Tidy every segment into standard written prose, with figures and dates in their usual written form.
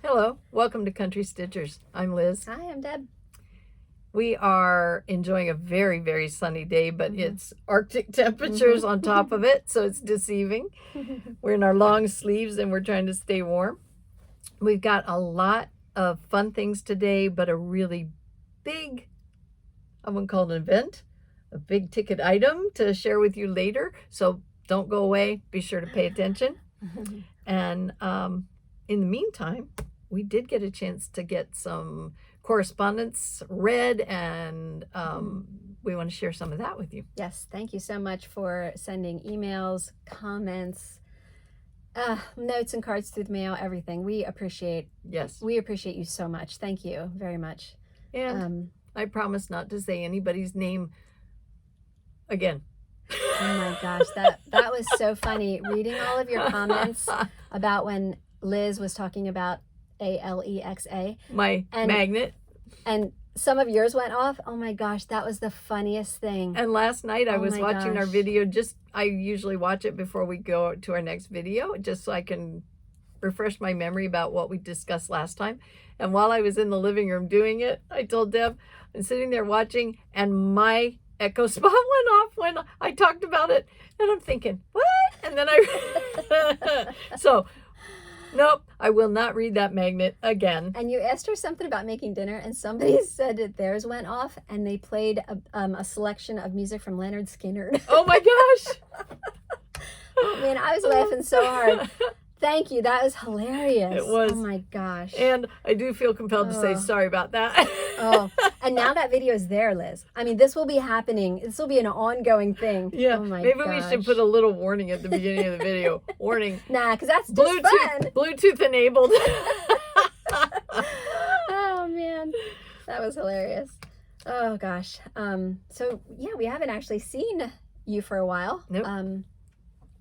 Hello, welcome to Country Stitchers. I'm Liz. Hi, I'm Deb. We are enjoying a very, very sunny day, but it's Arctic temperatures on top of it, so it's deceiving. We're in our long sleeves and we're trying to stay warm. We've got a lot of fun things today, but a really big, I wouldn't call it an event, a big ticket item to share with you later. So don't go away. Be sure to pay attention. And in the meantime, we did get a chance to get some correspondence read, and we want to share some of that with you. Yes, thank you so much for sending emails, comments, notes and cards through the mail, everything. We appreciate you so much. Thank you very much. And I promise not to say anybody's name again. Oh my gosh, that was so funny. Reading all of your comments about when Liz was talking about ALEXA. My magnet. And some of yours went off. Oh my gosh, that was the funniest thing. And last night I was watching our video. I usually watch it before we go to our next video, just so I can refresh my memory about what we discussed last time. And while I was in the living room doing it, I told Deb, I'm sitting there watching, and my echo spot went off when I talked about it. And I'm thinking, what? And then so nope, I will not read that magnet again. And you asked her something about making dinner, and somebody said that theirs went off, and they played a selection of music from Leonard Skinner. Oh my gosh! I mean, I was laughing so hard. Thank you. That was hilarious. It was. Oh my gosh. And I do feel compelled to say sorry about that. And now that video is there, Liz. I mean, this will be happening. This will be an ongoing thing. Yeah. Oh my Maybe gosh. we should put a little warning at the beginning of the video. Warning. Nah, because that's just fun. Bluetooth enabled. Oh man, that was hilarious. Oh gosh. So yeah, we haven't actually seen you for a while. Nope.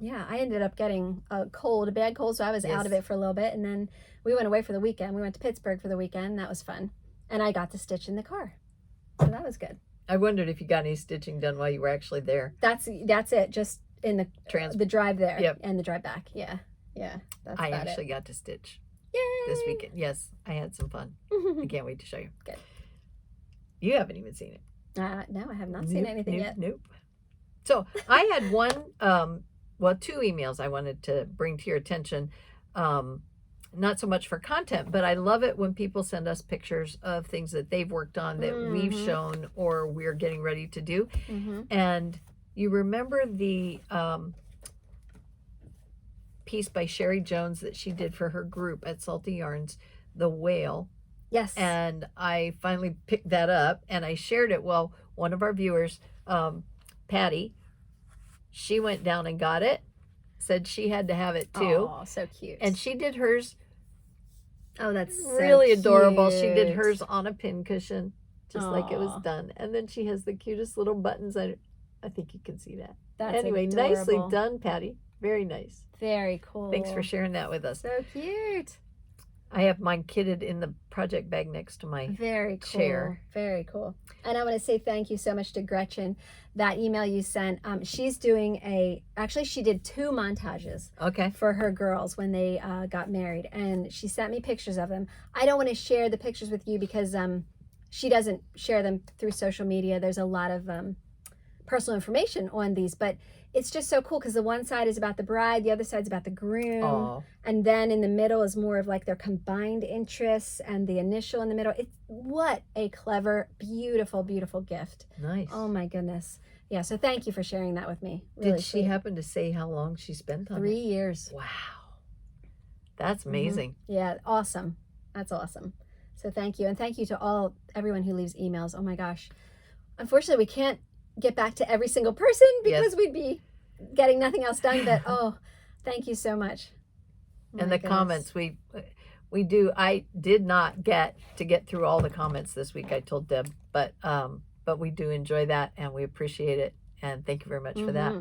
Yeah, I ended up getting a bad cold, so I was out of it for a little bit, and then we went away for the weekend. We went to Pittsburgh for the weekend. That was fun. And I got to stitch in the car. So that was good. I wondered if you got any stitching done while you were actually there. That's it, just in the drive there and the drive back. Yeah. That's I actually got to stitch this weekend. Yes, I had some fun. I can't wait to show you. Good. You haven't even seen it. No, I have not seen anything yet. Nope. So I had one, two emails I wanted to bring to your attention. Not so much for content, but I love it when people send us pictures of things that they've worked on that we've shown or we're getting ready to do. And you remember the piece by Sherry Jones that she did for her group at Salty Yarns, The Whale. Yes. And I finally picked that up and I shared it. Well, one of our viewers, Patty, she went down and got it, said she had to have it too. Oh, so cute. And she did hers. Oh, that's really so adorable. cute. She did hers on a pin cushion, just like it was done. And then she has the cutest little buttons. I think you can see that. That's anyway, adorable. Nicely done, Patty. Very nice. Very cool. Thanks for sharing that with us. So cute. I have mine kitted in the project bag next to my chair. Very cool. And I want to say thank you so much to Gretchen. That email you sent, she's doing actually she did 2 montages for her girls when they got married. And she sent me pictures of them. I don't want to share the pictures with you because she doesn't share them through social media. There's a lot of personal information on these, but it's just so cool because the one side is about the bride, the other side's about the groom, and then in the middle is more of like their combined interests, and the initial in the middle. What a clever, beautiful, beautiful gift. Nice. Oh my goodness. Yeah, so thank you for sharing that with me. Really Did she happen to say how long she spent on it? 3 years. Wow. That's amazing. Yeah, awesome. That's awesome. So thank you. And thank you to everyone who leaves emails. Oh my gosh. Unfortunately, we can't get back to every single person because we'd be getting nothing else done, but thank you so much. And the comments we do. I did not get through all the comments this week, I told Deb, but we do enjoy that and we appreciate it, and thank you very much for that.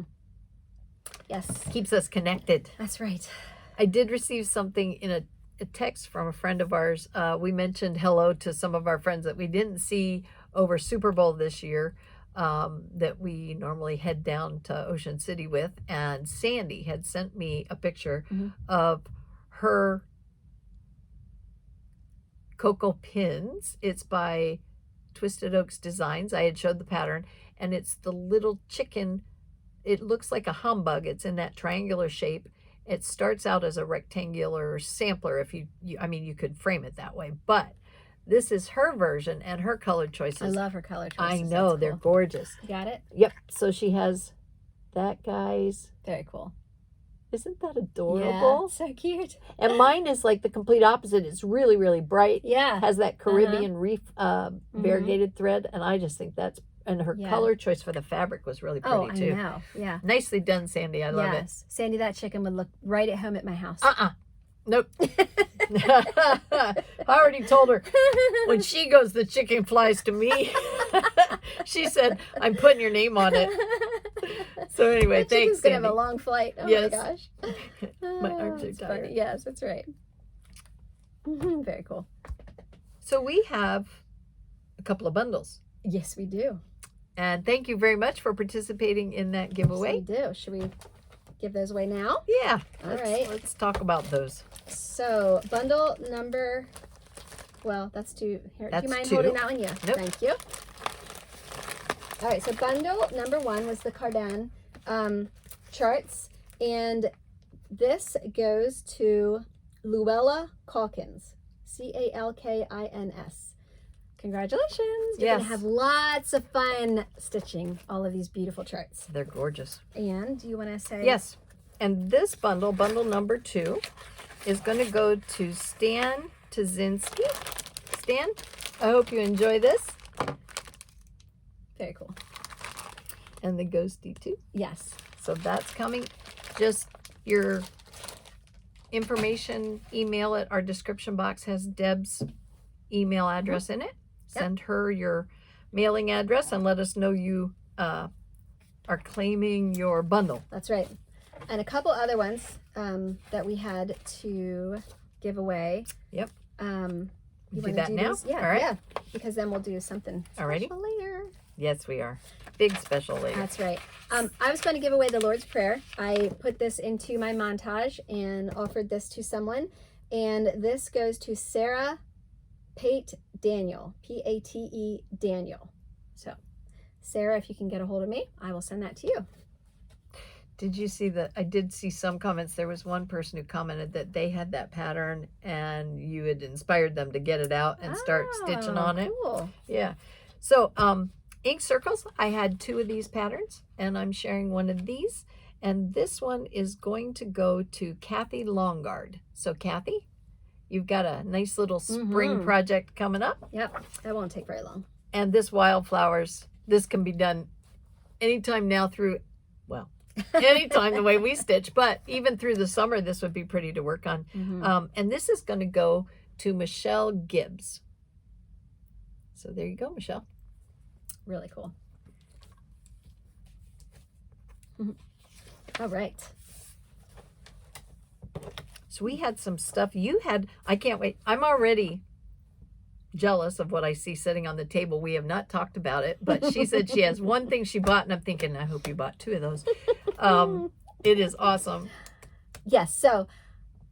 Yes, keeps us connected. That's right. I did receive something in a text from a friend of ours. We mentioned hello to some of our friends that we didn't see over Super Bowl this year. that we normally head down to Ocean City with, and Sandy had sent me a picture of her Cocoa Pins. It's by Twisted Oaks Designs. I had showed the pattern, and it's the little chicken. It looks like a humbug. It's in that triangular shape. It starts out as a rectangular sampler. If you could frame it that way, but this is her version and her color choices. I love her color choices. I know, cool. they're gorgeous. Got it? Yep. So she has that, guys. Very cool. Isn't that adorable? Yeah, so cute. And mine is like the complete opposite. It's really, really bright. Yeah. Has that Caribbean reef variegated thread. And I just think that's, and her color choice for the fabric was really pretty too. I know. Yeah. Nicely done, Sandy. I love it. Sandy, that chicken would look right at home at my house. Nope. I already told her when she goes, the chicken flies to me. She said, I'm putting your name on it. So anyway, thanks, Chicken's Sandy. gonna have a long flight. Oh yes. my gosh. My arms are That's tired. funny. Yes, that's right. Very cool. So we have a couple of bundles. Yes, we do. And thank you very much for participating in that giveaway. Yes, we do. Should we give those away now? Yeah. All right. Let's talk about those. So bundle number, well, that's two. Here, That's do you mind two. holding that one? Yeah. Nope. Thank you. All right. So bundle number 1 was the Cardan charts, and this goes to Luella Calkins, Calkins. Congratulations. You're going to have lots of fun stitching all of these beautiful charts. They're gorgeous. And do you want to say? Yes. And this bundle, bundle number 2, is going to go to Stan Tazinski. Stan, I hope you enjoy this. Very cool. And the ghosty too. Yes. So that's coming. Just your information, email it. Our description box has Deb's email address in it. Send her your mailing address and let us know you are claiming your bundle. That's right. And a couple other ones that we had to give away. Yep. You do that now? These? Yeah. All right. Yeah. Because then we'll do something special later. Yes, we are. Big special later. That's right. I was going to give away the Lord's Prayer. I put this into my montage and offered this to someone. And this goes to Sarah Pate Daniel, Pate Daniel. So, Sarah, if you can get a hold of me, I will send that to you. Did you see that? I did see some comments. There was one person who commented that they had that pattern and you had inspired them to get it out and start stitching on it. Cool. Yeah. So, ink circles, I had 2 of these patterns and I'm sharing one of these. And this one is going to go to Kathy Longard. So, Kathy, you've got a nice little spring project coming up. Yep. That won't take very long. And this wildflowers, this can be done anytime now through, well, anytime the way we stitch, but even through the summer, this would be pretty to work on. And this is going to go to Michelle Gibbs. So there you go, Michelle. Really cool. All right. So we had some stuff you had. I can't wait. I'm already jealous of what I see sitting on the table. We have not talked about it, but she said she has one thing she bought, and I'm thinking, I hope you bought 2 of those. It is awesome. Yes. So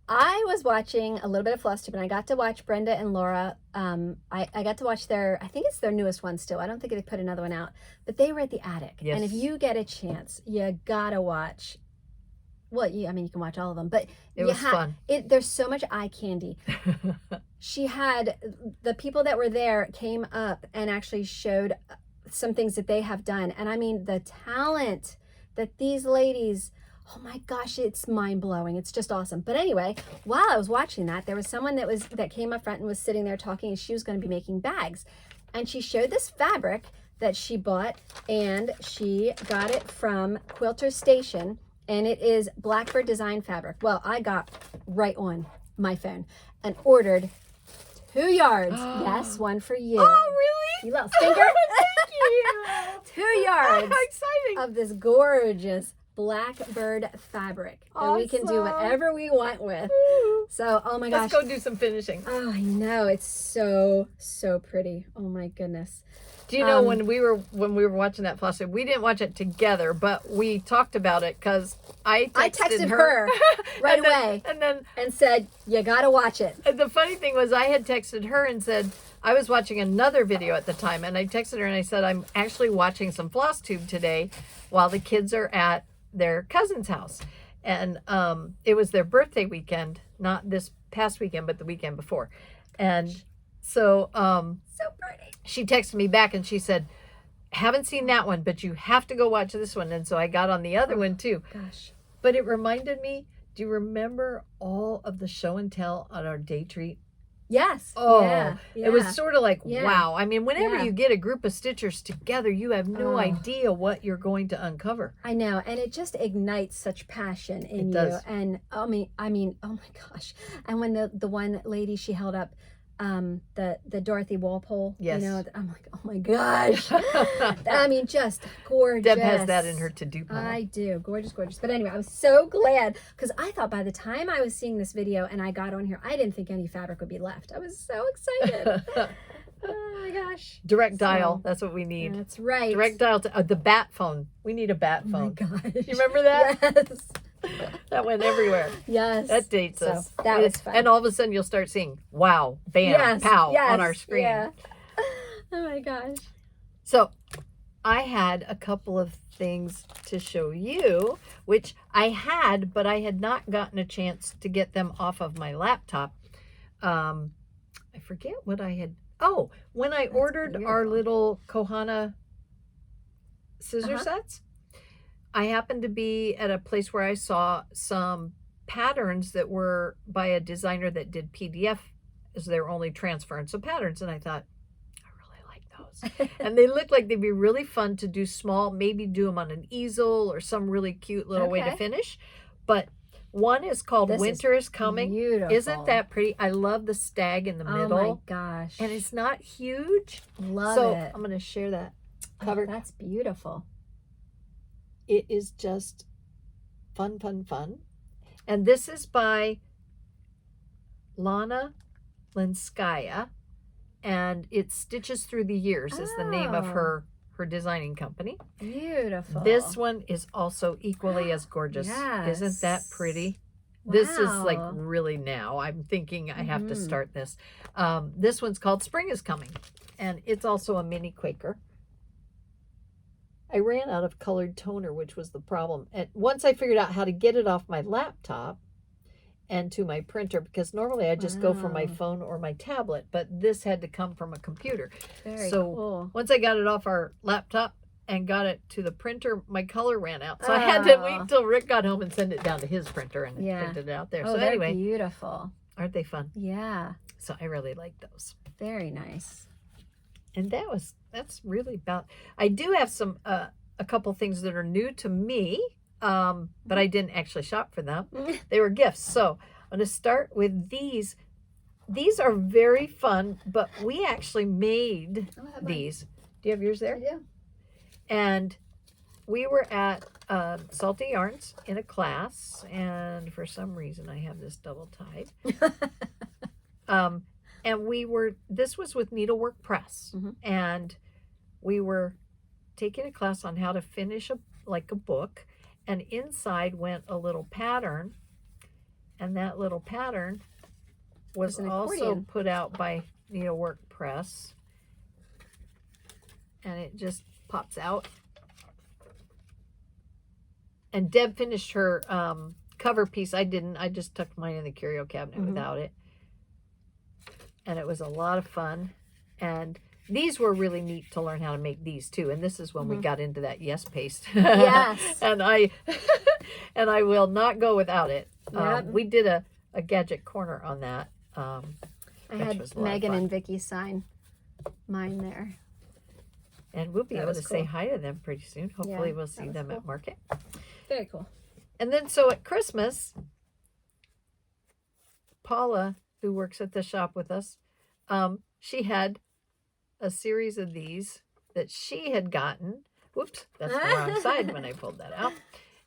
I was watching a little bit of FlossTube, and I got to watch Brenda and Laura. I got to watch their, I think it's their newest one still. I don't think they put another one out, but they were at the attic. Yes. And if you get a chance, you gotta watch. Well, you can watch all of them, but it was fun. There's so much eye candy. She had, the people that were there came up and actually showed some things that they have done. And I mean, the talent that these ladies, oh my gosh, it's mind-blowing. It's just awesome. But anyway, while I was watching that, there was someone that came up front and was sitting there talking, and she was going to be making bags. And she showed this fabric that she bought, and she got it from Quilter Station, and it is Blackbird design fabric. Well, I got right on my phone and ordered 2 yards. Yes, one for you. Oh, really? You little stinker. Thank you. 2 yards How exciting. of this gorgeous Blackbird fabric that we can do whatever we want with. So, oh my gosh. Let's go do some finishing. Oh, I know. It's so, so pretty. Oh my goodness. Do you know when we were watching that floss, we didn't watch it together, but we talked about it because I texted her right away and said, you got to watch it. And the funny thing was I had texted her and said, I was watching another video at the time, and I texted her and I said, I'm actually watching some floss tube today while the kids are at their cousin's house. And it was their birthday weekend, not this past weekend, but the weekend before. And so so pretty. She texted me back and she said, haven't seen that one, but you have to go watch this one. And so I got on the other one too. Gosh. But it reminded me, do you remember all of the show and tell on our day treat? Yes. Oh, yeah. It was sort of like, wow. I mean, whenever you get a group of stitchers together, you have no idea what you're going to uncover. I know. And it just ignites such passion in you. Does. And I mean, oh my gosh. And when the one lady, she held up the Dorothy Walpole, yes. You know, I'm like, oh my gosh. I mean, just gorgeous. Deb has that in her to-do pile. I do. Gorgeous, gorgeous. But anyway, I was so glad because I thought by the time I was seeing this video and I got on here, I didn't think any fabric would be left. I was so excited. Oh my gosh. Direct dial. That's what we need. That's right. Direct dial to the bat phone. We need a bat phone. Oh my gosh. You remember that? Yes. That went everywhere. Yes. That dates us. That was fun. And all of a sudden you'll start seeing wow, bam, pow on our screen. Yeah. Oh my gosh. So I had a couple of things to show you, which I had, but I had not gotten a chance to get them off of my laptop. I forget what I had. Oh, when I ordered our little Kohana scissor sets, I happened to be at a place where I saw some patterns that were by a designer that did PDF as their only transference of patterns. And I thought, I really like those. And they look like they'd be really fun to do small, maybe do them on an easel or some really cute little way to finish. But one is called Winter is Coming. Beautiful. Isn't that pretty? I love the stag in the middle. Oh my gosh. And it's not huge. Love it. I'm going to share that cover. Oh, that's beautiful. It is just fun, fun, fun. And this is by Lana Lenskaya, and it's Stitches Through the Years is the name of her designing company. Beautiful. This one is also equally as gorgeous. Yes. Isn't that pretty? Wow. This is like really now. I'm thinking I have to start this. This one's called Spring is Coming, and it's also a mini Quaker. I ran out of colored toner, which was the problem. And once I figured out how to get it off my laptop and to my printer, because normally I just go from my phone or my tablet, but this had to come from a computer. Very cool. Once I got it off our laptop and got it to the printer, my color ran out. So I had to wait till Rick got home and send it down to his printer and printed it out there. Oh, so anyway, beautiful. Aren't they fun? Yeah. So I really like those. Very nice. And that's really about. I do have some a couple things that are new to me, but I didn't actually shop for them. They were gifts. So I'm going to start with these. These are very fun, but we actually made these. Do you have yours there? I do. And we were at Salty Yarns in a class, and for some reason I have this double tied. And this was with Needlework Press, and we were taking a class on how to finish a book, and inside went a little pattern, and that little pattern was also put out by Needlework Press, and it just pops out. And Deb finished her cover piece. I didn't. I just tucked mine in the curio cabinet without it. And it was a lot of fun. And these were really neat to learn how to make these too. And this is when we got into that yes paste. Yes. And I will not go without it. Yep. We did a gadget corner on that. I had Megan and Vicky sign mine there. And we'll be able to say hi to them pretty soon. Hopefully we'll see them at market. Very cool. And then so at Christmas, Paula, who works at the shop with us, she had a series of these that she had gotten. Whoops, that's the wrong side when I pulled that out.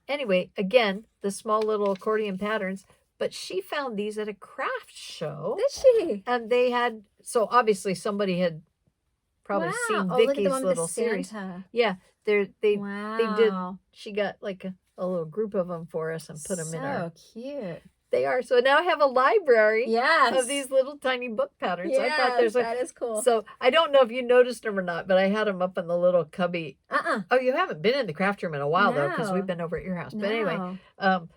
anyway, again, the small little accordion patterns, but she found these at a craft show. Did she? And they had, so obviously somebody had probably seen Oh, look at the Vicky's one with little the series. Santa. Yeah, they did. Wow. She got like a little group of them for us and put them in our. So cute. They are. So now I have a library Yes. of these little tiny book patterns. Yes, I thought there's that is cool. So I don't know if you noticed them or not, but I had them up in the little cubby. Oh, you haven't been in the craft room in a while though, because we've been over at your house. But anyway,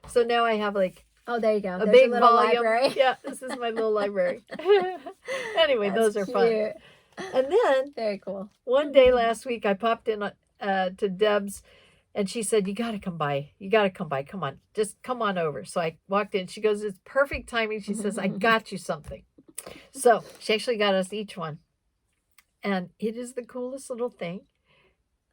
so now I have like. Oh, there you go. A big little volume. library. Yeah, this is my little library. Anyway, those are fun. And then very cool. One day last week, I popped in to Deb's, and she said, "You got to come by. You got to come by. Come on, just come on over." So I walked in. She goes, "It's perfect timing." She says, "I got you something." So she actually got us each one, and it is the coolest little thing.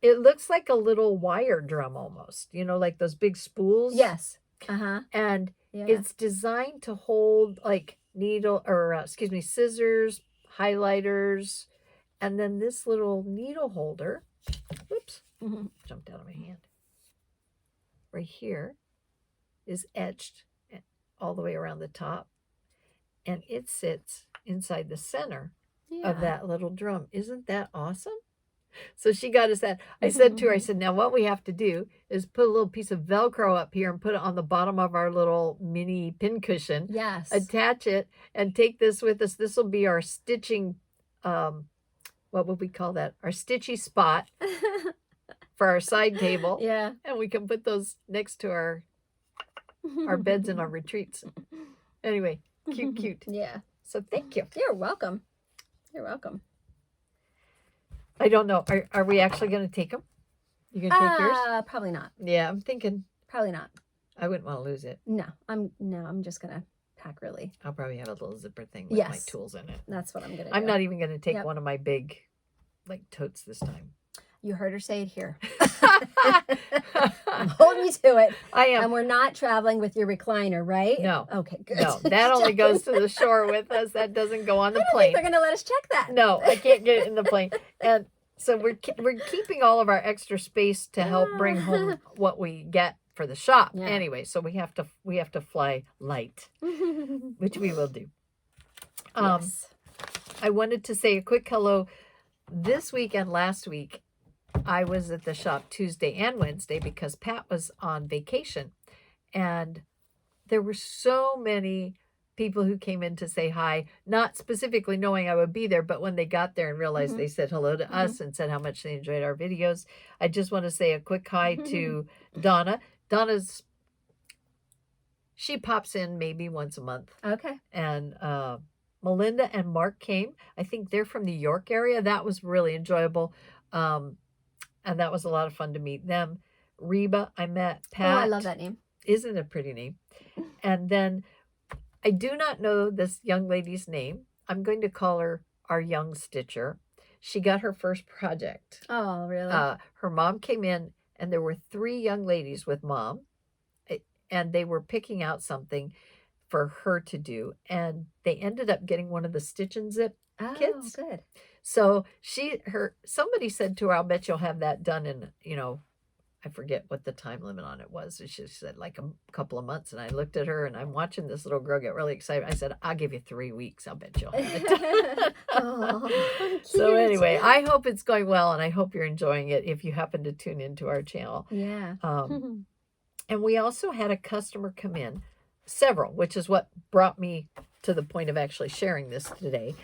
It looks like a little wire drum almost. You know, like those big spools. Yes. And it's designed to hold like scissors, highlighters, and then this little needle holder. Whoops, jumped out of my hand. Right here is etched all the way around the top, and it sits inside the center of that little drum. Isn't that awesome? So she got us that. I said to her, I said, now what we have to do is put a little piece of Velcro up here and put it on the bottom of our little mini pin cushion. Yes. Attach it and take this with us. This will be our stitching, what would we call that? Our stitchy spot for our side table. Yeah. And we can put those next to our beds and our retreats. Anyway, cute. Yeah. So thank you. You're welcome. You're welcome. I don't know. Are we actually going to take them? You going to take yours? Probably not. Yeah, I'm thinking. Probably not. I wouldn't want to lose it. No, I'm just going to pack really. I'll probably have a little zipper thing with my tools in it. That's what I'm going to do. I'm not even going to take one of my big, like, totes this time. You heard her say it here. I'm holding you to it. I am. And we're not traveling with your recliner, right? No. Okay, good. No, that only goes to the shore with us. That doesn't go on the plane. They're going to let us check that. No, I can't get it in the plane. And so we're keeping all of our extra space to help bring home what we get for the shop. Yeah. Anyway, so we have to fly light, which we will do. Yes. I wanted to say a quick hello. This week and last week, I was at the shop Tuesday and Wednesday because Pat was on vacation, and there were so many people who came in to say hi, not specifically knowing I would be there, but when they got there and realized they said hello to us and said how much they enjoyed our videos. I just want to say a quick hi to Donna. She pops in maybe once a month. Okay. And Melinda and Mark came. I think they're from the York area. That was really enjoyable. And that was a lot of fun to meet them. Reba, I met. Pat. Oh, I love that name. Isn't it a pretty name? And then I do not know this young lady's name. I'm going to call her our young stitcher. She got her first project. Oh, really? Her mom came in, and there were 3 young ladies with mom, and they were picking out something for her to do, and they ended up getting one of the Stitch and Zip kits. Oh, good. So somebody said to her, "I'll bet you'll have that done in, I forget what the time limit on it was." She said like a couple of months. And I looked at her, and I'm watching this little girl get really excited. I said, "I'll give you 3 weeks. I'll bet you'll have it done." Oh, so anyway, I hope it's going well, and I hope you're enjoying it if you happen to tune into our channel. Yeah. And we also had a customer come in, several, which is what brought me to the point of actually sharing this today.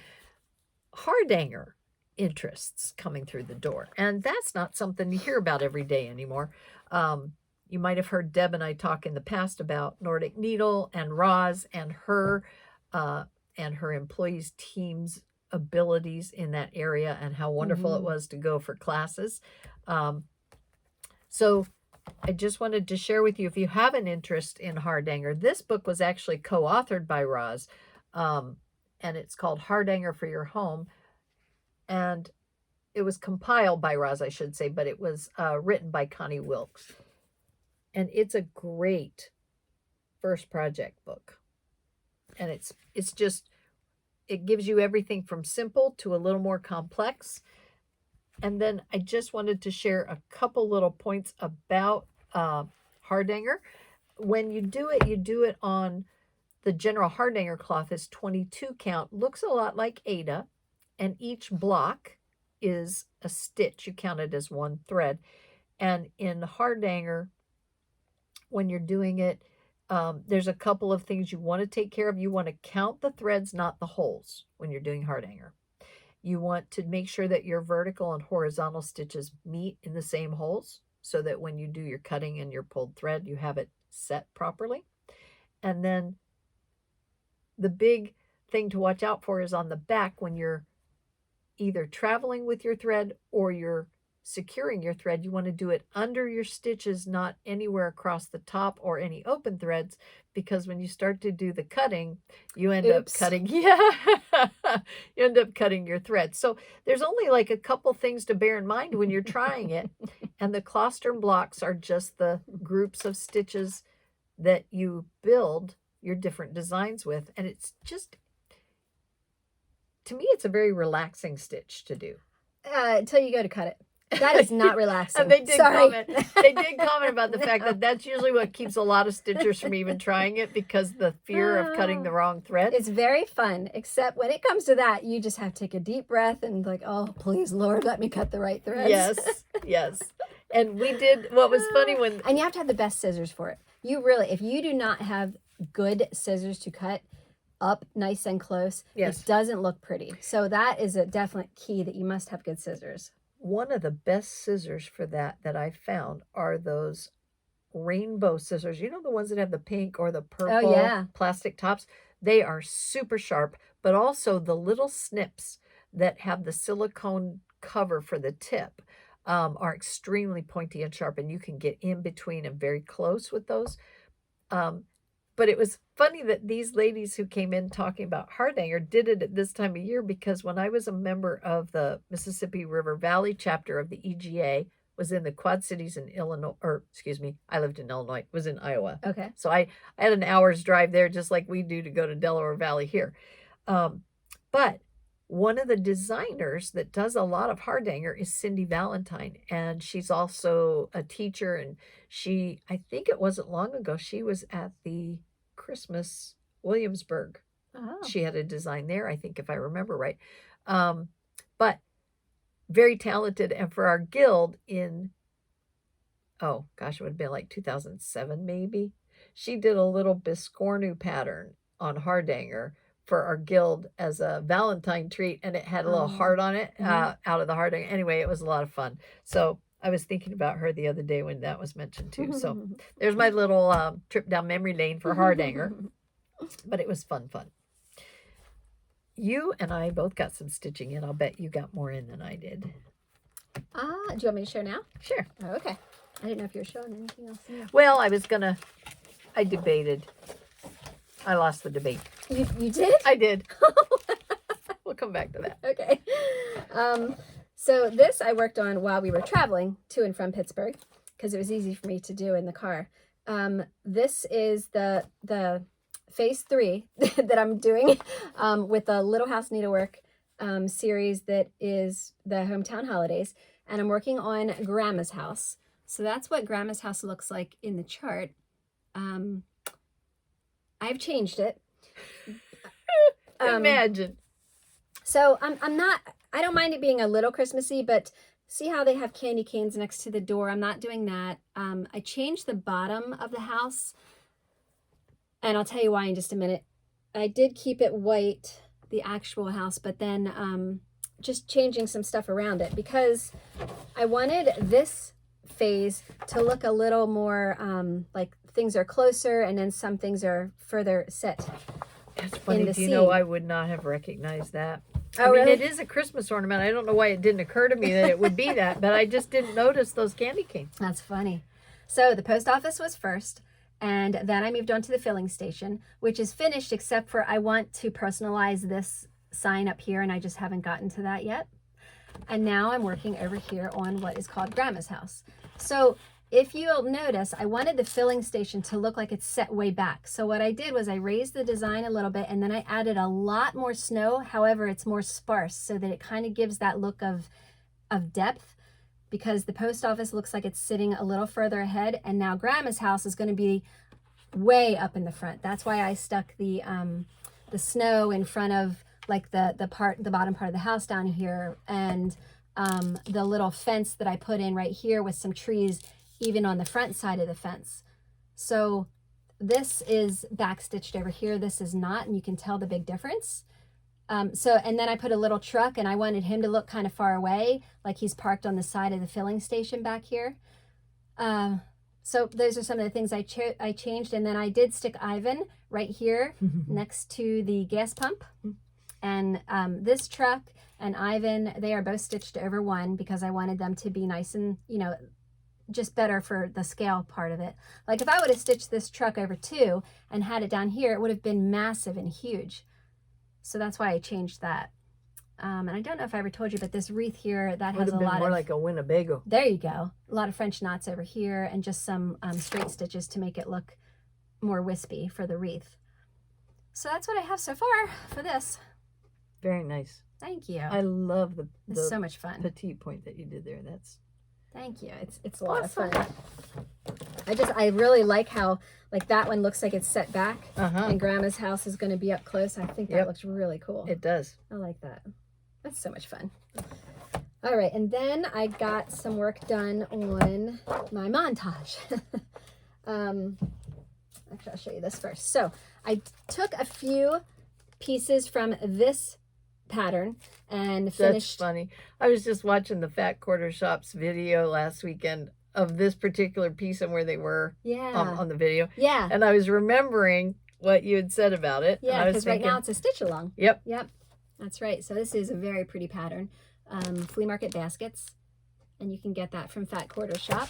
Hardanger interests coming through the door, and that's not something you hear about every day anymore. You might have heard Deb and I talk in the past about Nordic Needle and Roz and her employees team's abilities in that area, and how wonderful it was to go for classes. So I just wanted to share with you, if you have an interest in Hardanger, this book was actually co-authored by Roz, and it's called Hardanger for Your Home. And it was compiled by Roz, I should say, but it was written by Connie Wilkes. And it's a great first project book. And it gives you everything from simple to a little more complex. And then I just wanted to share a couple little points about hardanger. When you do it on the general hardanger cloth is 22 count. Looks a lot like Ada, and each block is a stitch. You count it as one thread. And in hardanger, when you're doing it, there's a couple of things you want to take care of. You want to count the threads, not the holes, when you're doing hardanger. You want to make sure that your vertical and horizontal stitches meet in the same holes, so that when you do your cutting and your pulled thread, you have it set properly. And then the big thing to watch out for is on the back, when you're either traveling with your thread or you're securing your thread, you want to do it under your stitches, not anywhere across the top or any open threads, because when you start to do the cutting, you end up cutting, you end up cutting your thread. So there's only like a couple things to bear in mind when you're trying it. And the Claustrum blocks are just the groups of stitches that you build your different designs with. And it's just, to me, it's a very relaxing stitch to do. Until you go to cut it. That is not relaxing. And they did comment about the fact that that's usually what keeps a lot of stitchers from even trying it, because the fear of cutting the wrong thread. It's very fun, except when it comes to that, you just have to take a deep breath and like, oh, please, Lord, let me cut the right threads. Yes. And we did, what was funny when... And you have to have the best scissors for it. You really, if you do not have good scissors to cut up nice and close, it doesn't look pretty. So that is a definite key, that you must have good scissors. One of the best scissors for that I found are those rainbow scissors. You know, the ones that have the pink or the purple plastic tops? They are super sharp, but also the little snips that have the silicone cover for the tip are extremely pointy and sharp, and you can get in between and very close with those. But it was funny that these ladies who came in talking about hardanger did it at this time of year, because when I was a member of the Mississippi River Valley chapter of the EGA, was in the Quad Cities in Illinois, or excuse me, I lived in Illinois, was in Iowa. Okay. So I had an hour's drive there, just like we do to go to Delaware Valley here. But one of the designers that does a lot of hardanger is Cindy Valentine, and she's also a teacher, and she, I think it wasn't long ago, she was at the Christmas Williamsburg. Oh. She had a design there, I think, if I remember right. But very talented, and for our guild in, oh gosh, it would have been like 2007 maybe, she did a little biscornu pattern on hardanger for our guild as a Valentine treat, and it had a little heart on it out of the hardanger. Anyway, it was a lot of fun. So I was thinking about her the other day when that was mentioned too. So there's my little trip down memory lane for hardanger, but it was fun. You and I both got some stitching in. I'll bet you got more in than I did. Do you want me to show now? Sure. Oh, okay. I didn't know if you were showing anything else. Well, I debated. I lost the debate. You did? I did. We'll come back to that. Okay. So this I worked on while we were traveling to and from Pittsburgh, because it was easy for me to do in the car. This is the phase 3 that I'm doing with the Little House Needlework series that is the Hometown Holidays. And I'm working on Grandma's House. So that's what Grandma's House looks like in the chart. I've changed it. Imagine. So I don't mind it being a little Christmassy, but see how they have candy canes next to the door? I'm not doing that. I changed the bottom of the house, and I'll tell you why in just a minute. I did keep it white, the actual house, but then just changing some stuff around it, because I wanted this phase to look a little more like things are closer, and then some things are further set. That's funny. Do you know, I would not have recognized that. Oh, really? It is a Christmas ornament. I don't know why it didn't occur to me that it would be that, but I just didn't notice those candy canes. That's funny. So the post office was first, and then I moved on to the filling station, which is finished, except for I want to personalize this sign up here, and I just haven't gotten to that yet. And now I'm working over here on what is called Grandma's House. So if you'll notice, I wanted the filling station to look like it's set way back. So what I did was I raised the design a little bit, and then I added a lot more snow. However, it's more sparse, so that it kind of gives that look of depth, because the post office looks like it's sitting a little further ahead, and now Grandma's house is going to be way up in the front. That's why I stuck the snow in front of like the bottom part of the house down here, and the little fence that I put in right here with some trees even on the front side of the fence. So this is backstitched over here. This is not, and you can tell the big difference. And then I put a little truck, and I wanted him to look kind of far away, like he's parked on the side of the filling station back here. So those are some of the things I changed. And then I did stick Ivan right here next to the gas pump. And this truck and Ivan, they are both stitched over one because I wanted them to be nice and, you know, just better for the scale part of it. Like if I would have stitched this truck over two and had it down here, it would have been massive and huge. So that's why I changed that. And I don't know if I ever told you, but this wreath here, that has a lot more of, like a Winnebago. There you go. A lot of French knots over here and just some straight stitches to make it look more wispy for the wreath. So that's what I have so far for this. Very nice. Thank you. I love the It's so much fun. petite point that you did there. That's Thank you. It's a lot of fun. I really like how like that one looks like it's set back, and Grandma's house is going to be up close. I think that looks really cool. It does. I like that. That's so much fun. All right, and then I got some work done on my montage. Actually, I'll show you this first. So I took a few pieces from this pattern and finished. That's funny. I was just watching the Fat Quarter Shop's video last weekend of this particular piece and where they were on the video. Yeah. And I was remembering what you had said about it. Yeah, because right now it's a stitch along. Yep. Yep. That's right. So this is a very pretty pattern. Flea market baskets. And you can get that from Fat Quarter Shop.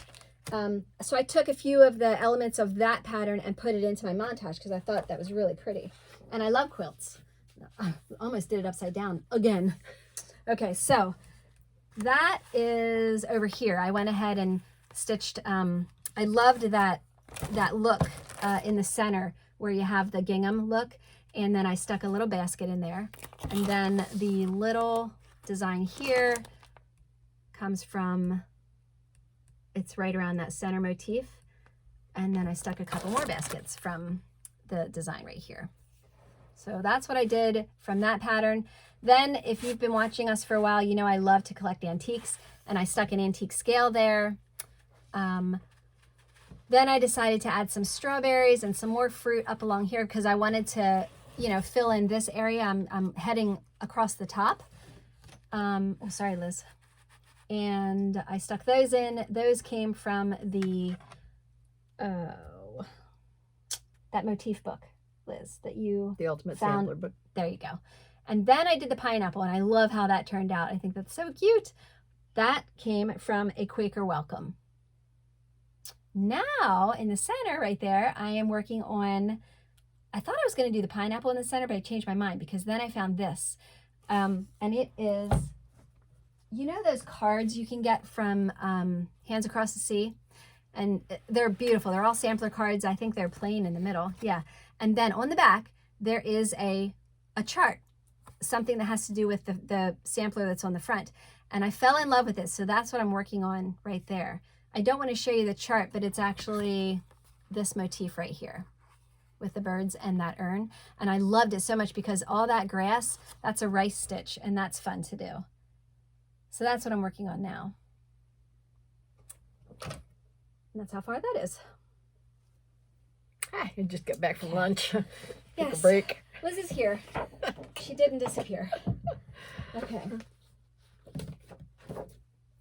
So I took a few of the elements of that pattern and put it into my montage because I thought that was really pretty. And I love quilts. I almost did it upside down again. Okay, so that is over here. I went ahead and stitched, I loved that look in the center where you have the gingham look, and then I stuck a little basket in there. And then the little design here comes from, it's right around that center motif. And then I stuck a couple more baskets from the design right here. So that's what I did from that pattern. Then if you've been watching us for a while, you know I love to collect antiques, and I stuck an antique scale there. Then I decided to add some strawberries and some more fruit up along here because I wanted to, you know, fill in this area. I'm heading across the top. Oh, sorry, Liz. And I stuck those in. Those came from the, that motif book, Liz, that you The Ultimate found. Sampler book. There you go. And then I did the pineapple, and I love how that turned out. I think that's so cute. That came from a Quaker Welcome. Now, in the center right there, I am working on, I thought I was going to do the pineapple in the center, but I changed my mind because then I found this. And it is, you know those cards you can get from Hands Across the Sea? And they're beautiful. They're all sampler cards. I think they're plain in the middle. Yeah. And then on the back, there is a chart, something that has to do with the sampler that's on the front. And I fell in love with it. So that's what I'm working on right there. I don't want to show you the chart, but it's actually this motif right here with the birds and that urn. And I loved it so much because all that grass, that's a rice stitch, and that's fun to do. So that's what I'm working on now. And that's how far that is. I just got back from lunch. Take Yes. a break. Liz is here. She didn't disappear. Okay.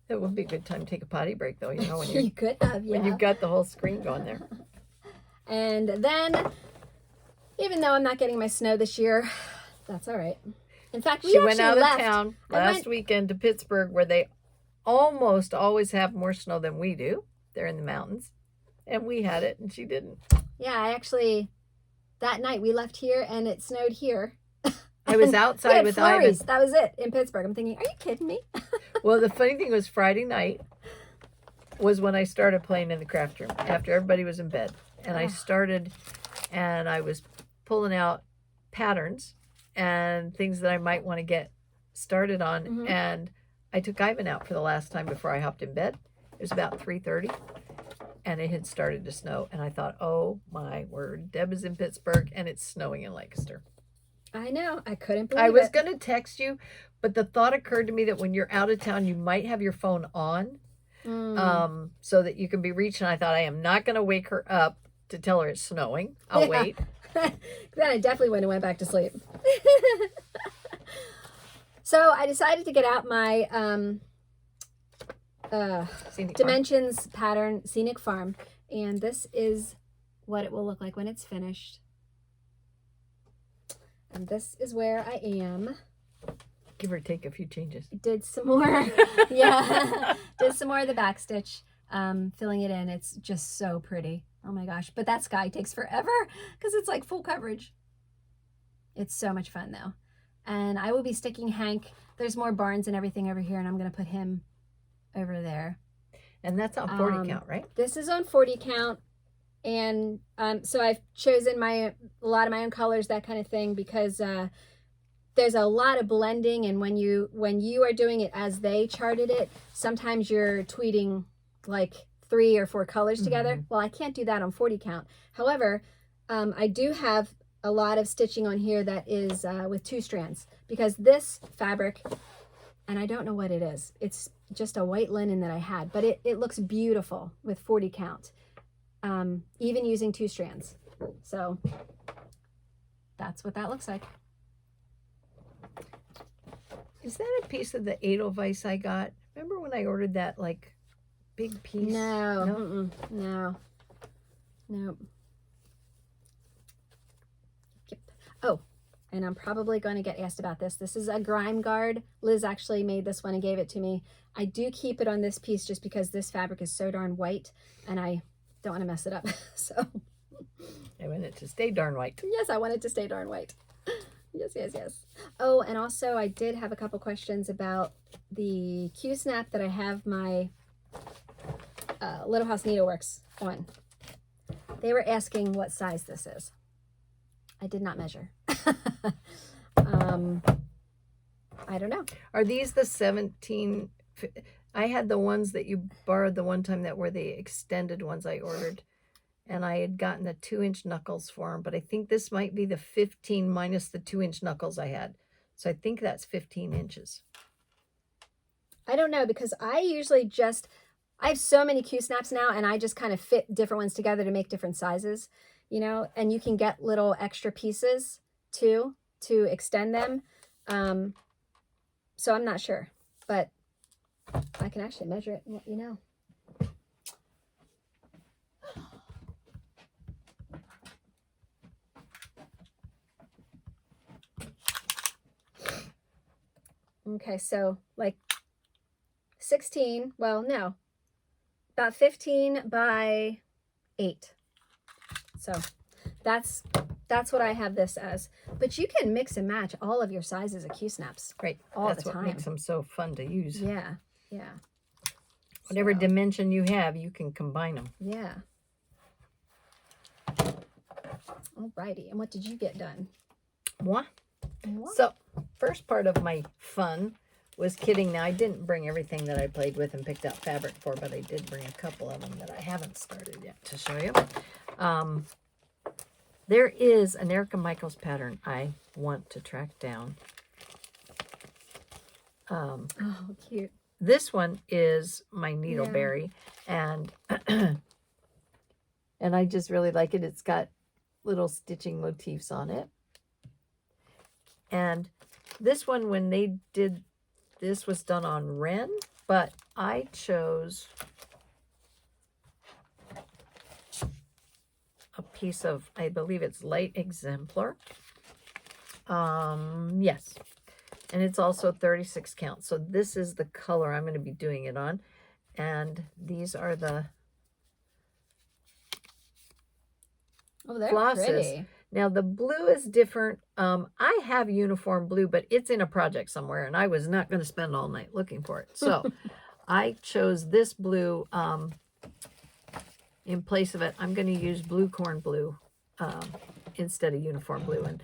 It would be a good time to take a potty break, though, you know, when You could have, yeah. when you've got the whole screen going there. And then, even though I'm not getting my snow this year, that's all right. In fact, She went out of town last weekend to Pittsburgh, where they almost always have more snow than we do. They're in the mountains. And we had it, and she didn't. Yeah, I actually, that night we left here, and it snowed here. I was outside with Ivan. That was it, in Pittsburgh. I'm thinking, are you kidding me? Well, the funny thing was Friday night was when I started playing in the craft room after everybody was in bed. And I started, and I was pulling out patterns and things that I might want to get started on. And I took Ivan out for the last time before I hopped in bed. It was about 3:30, and it had started to snow. And I thought, oh my word, Deb is in Pittsburgh, and it's snowing in Lancaster. I know. I couldn't believe it. I was going to text you, but the thought occurred to me that when you're out of town, you might have your phone on so that you can be reached. And I thought, I am not going to wake her up to tell her it's snowing. I'll wait. Then I definitely wouldn't have went back to sleep. So I decided to get out my Dimensions pattern Scenic Farm, and this is what it will look like when it's finished. And this is where I am. Give or take a few changes. Did some more, yeah, did some more of the back stitch, filling it in. It's just so pretty. Oh my gosh. But that sky takes forever because it's like full coverage. It's so much fun though. And I will be sticking Hank. There's more barns and everything over here, and I'm going to put him over there. And that's on 40 count, right? This is on 40 count. And so I've chosen a lot of my own colors, that kind of thing, because there's a lot of blending. And when you are doing it as they charted it, sometimes you're tweeting like 3 or 4 colors together. Well, I can't do that on 40 count. However, I do have a lot of stitching on here that is with 2 strands, because this fabric, and I don't know what it is, it's just a white linen that I had, but it looks beautiful with 40 count, even using 2 strands. So that's what that looks like. Is that a piece of the Edelweiss I got? Remember when I ordered that like big piece? No. No. Nope. Yep. Oh, and I'm probably going to get asked about this. This is a grime guard. Liz actually made this one and gave it to me. I do keep it on this piece just because this fabric is so darn white, and I don't want to mess it up. So I want it to stay darn white. Yes, I want it to stay darn white. Yes, yes, yes. Oh, and also I did have a couple questions about the Q-snap that I have my Little House Needleworks on. They were asking what size this is. I did not measure. I don't know. Are these the 17? I had the ones that you borrowed the one time that were the extended ones I ordered. And I had gotten the 2-inch knuckles for them, but I think this might be the 15 minus the 2-inch knuckles I had. So I think that's 15 inches. I don't know, because I usually I have so many Q-snaps now, and I just kind of fit different ones together to make different sizes, you know, and you can get little extra pieces too to extend them. So I'm not sure, but I can actually measure it and let you know. Okay, so like 16, well, no, about 15 by 8. So that's what I have this as. But you can mix and match all of your sizes of Q-snaps. Right. All that's the time. What makes them so fun to use. Yeah, yeah. Whatever dimension you have, you can combine them. Yeah. Alrighty, and what did you get done? Moi? So, first part of my fun was kitting. Now, I didn't bring everything that I played with and picked out fabric for, but I did bring a couple of them that I haven't started yet to show you. There is an Erica Michaels pattern I want to track down. Oh, cute. This one is my Needleberry, and and I just really like it. It's got little stitching motifs on it. And this one, when they did this, was done on Ren, but I chose a piece of, I believe it's light exemplar. Yes. And it's also 36 count. So this is the color I'm going to be doing it on. And these are the flosses. Pretty. Now, the blue is different. I have uniform blue, but it's in a project somewhere, and I was not going to spend all night looking for it. So I chose this blue in place of it. I'm going to use blue corn blue instead of uniform blue, and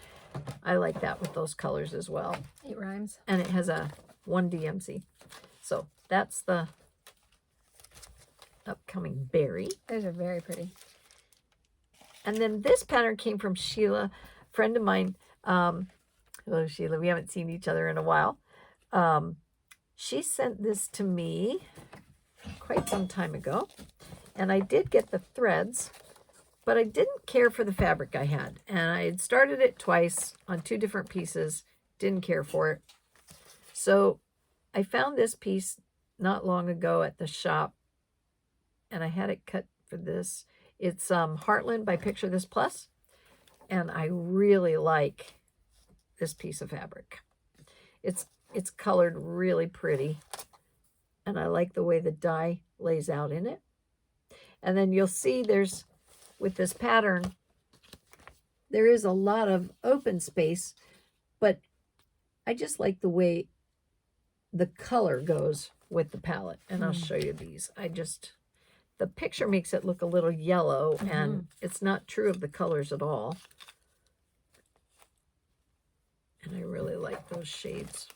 I like that with those colors as well. It rhymes. And it has a 1 DMC. So that's the upcoming berry. Those are very pretty. And then this pattern came from Sheila, friend of mine. Hello, Sheila. We haven't seen each other in a while. She sent this to me quite some time ago. And I did get the threads, but I didn't care for the fabric I had. And I had started it twice on 2 different pieces. Didn't care for it. So I found this piece not long ago at the shop. And I had it cut for this. It's Heartland by Picture This Plus. And I really like this piece of fabric. It's colored really pretty. And I like the way the dye lays out in it. And then you'll see there's, with this pattern, there is a lot of open space, but I just like the way the color goes with the palette. And I'll show you these. The picture makes it look a little yellow, and it's not true of the colors at all. And I really like those shades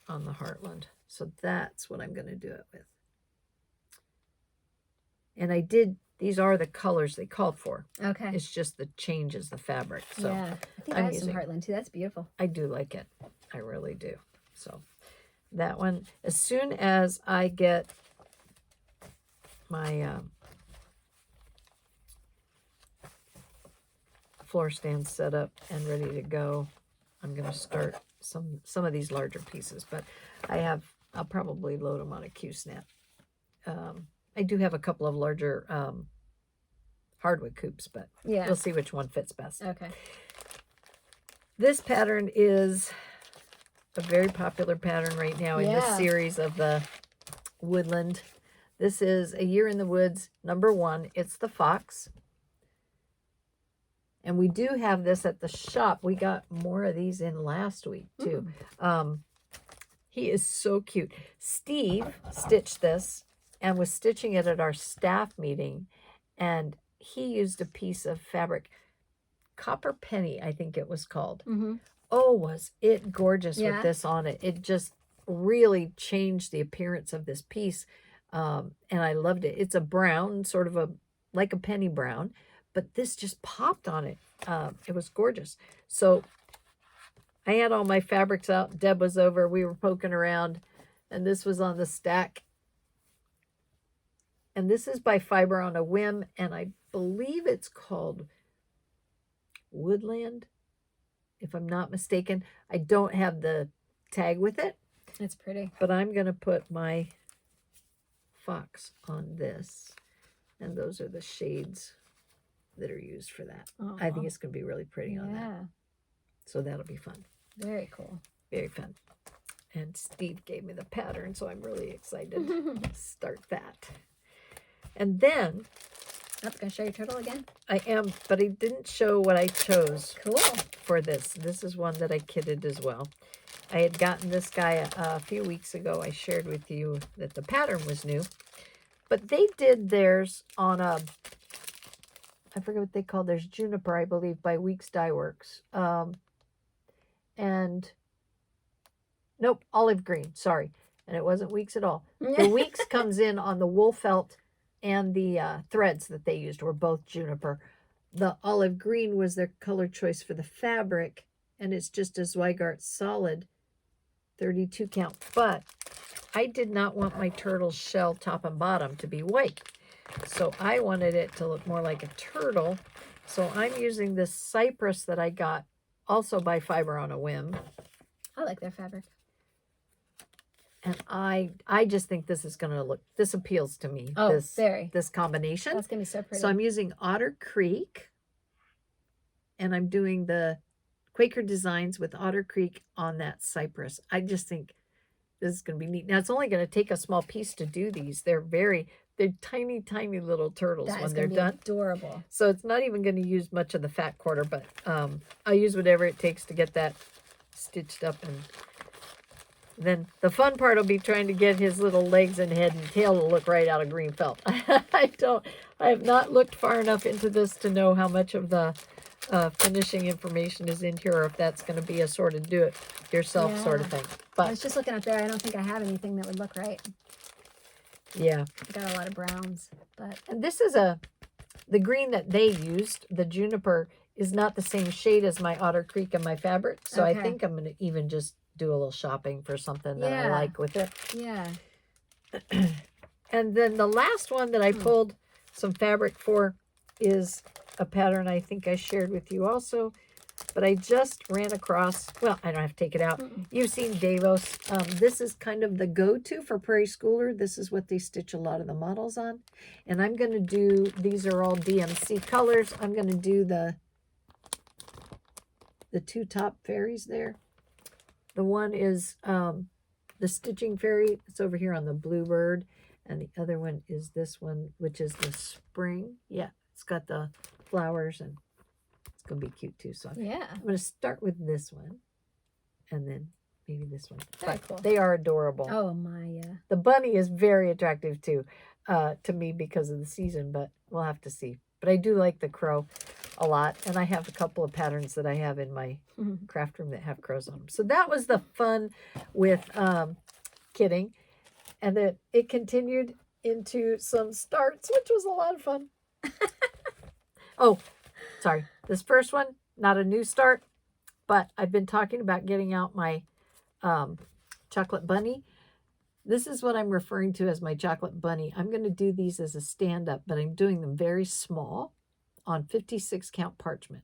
on the Heartland. So that's what I'm going to do it with. And these are the colors they called for. Okay. It's just the changes, the fabric. So yeah. I think I have some Heartland too. That's beautiful. I do like it. I really do. So that one, as soon as I get my floor stand set up and ready to go, I'm going to start some of these larger pieces. But I'll probably load them on a Q-snap. I do have a couple of larger hardwood coops, but we'll see which one fits best. Okay. This pattern is a very popular pattern right now in this series of the woodland. This is A Year in the Woods, #1. It's the fox. And we do have this at the shop. We got more of these in last week, too. He is so cute. Steve stitched this and was stitching it at our staff meeting, and he used a piece of fabric, Copper Penny, I think it was called. Oh, was it gorgeous with this on it. It just really changed the appearance of this piece, and I loved it. It's a brown, sort of like a penny brown, but this just popped on it. It was gorgeous. So I had all my fabrics out. Deb was over. We were poking around, and this was on the stack. And this is by Fiber on a Whim, and I believe it's called Woodland, if I'm not mistaken. I don't have the tag with it. It's pretty. But I'm going to put my fox on this, and those are the shades that are used for that. I think it's going to be really pretty on that. So that'll be fun. Very cool. Very fun. And Steve gave me the pattern, so I'm really excited to start that. And then That's going to show your turtle again? I am, but I didn't show what I chose Cool. for this. This is one that I kitted as well. I had gotten this guy a few weeks ago. I shared with you that the pattern was new. But they did theirs on I forget what they called theirs, Juniper, I believe, by Weeks Dye Works. And, nope, olive green, sorry. And it wasn't Weeks at all. The Weeks comes in on the wool felt, and the threads that they used were both Juniper. The olive green was their color choice for the fabric, and it's just a Zweigart solid 32 count. But I did not want my turtle's shell top and bottom to be white. So I wanted it to look more like a turtle. So I'm using this cypress that I got also by Fiber on a Whim. I like their fabric. And I just think this is going to look, this appeals to me. Oh, this combination. That's going to be so pretty. So I'm using Otter Creek, and I'm doing the Quaker Designs with Otter Creek on that cypress. I just think this is going to be neat. Now, it's only going to take a small piece to do these. They're tiny, tiny little turtles when they're done. Adorable. So it's not even going to use much of the fat quarter, but I'll use whatever it takes to get that stitched up. And then the fun part will be trying to get his little legs and head and tail to look right out of green felt. I have not looked far enough into this to know how much of the finishing information is in here, or if that's going to be a sort of do-it-yourself sort of thing. But I was just looking up there. I don't think I have anything that would look right. Yeah. I got a lot of browns. And this is the green that they used, the juniper, is not the same shade as my Otter Creek and my fabric. So I think I'm going to even just do a little shopping for something that I like with it. Yeah. And then the last one that I pulled some fabric for is a pattern I think I shared with you also. But I just ran across, well, I don't have to take it out. You've seen Davos. This is kind of the go-to for Prairie Schooler. This is what they stitch a lot of the models on. And I'm going to do, these are all DMC colors. I'm going to do the two top fairies there. The one is the stitching fairy. It's over here on the Bluebird. And the other one is this one, which is the spring. Yeah, it's got the flowers and it's going to be cute too. So I'm going to start with this one and then maybe this one. Very cool. They are adorable. Oh my, yeah. The bunny is very attractive too to me because of the season, but we'll have to see. But I do like the crow a lot. And I have a couple of patterns that I have in my craft room that have crows on them. So that was the fun with kitting. And then it continued into some starts, which was a lot of fun. Oh, sorry. This first one, not a new start, but I've been talking about getting out my chocolate bunny. This is what I'm referring to as my chocolate bunny. I'm going to do these as a stand-up, but I'm doing them very small on 56 count parchment.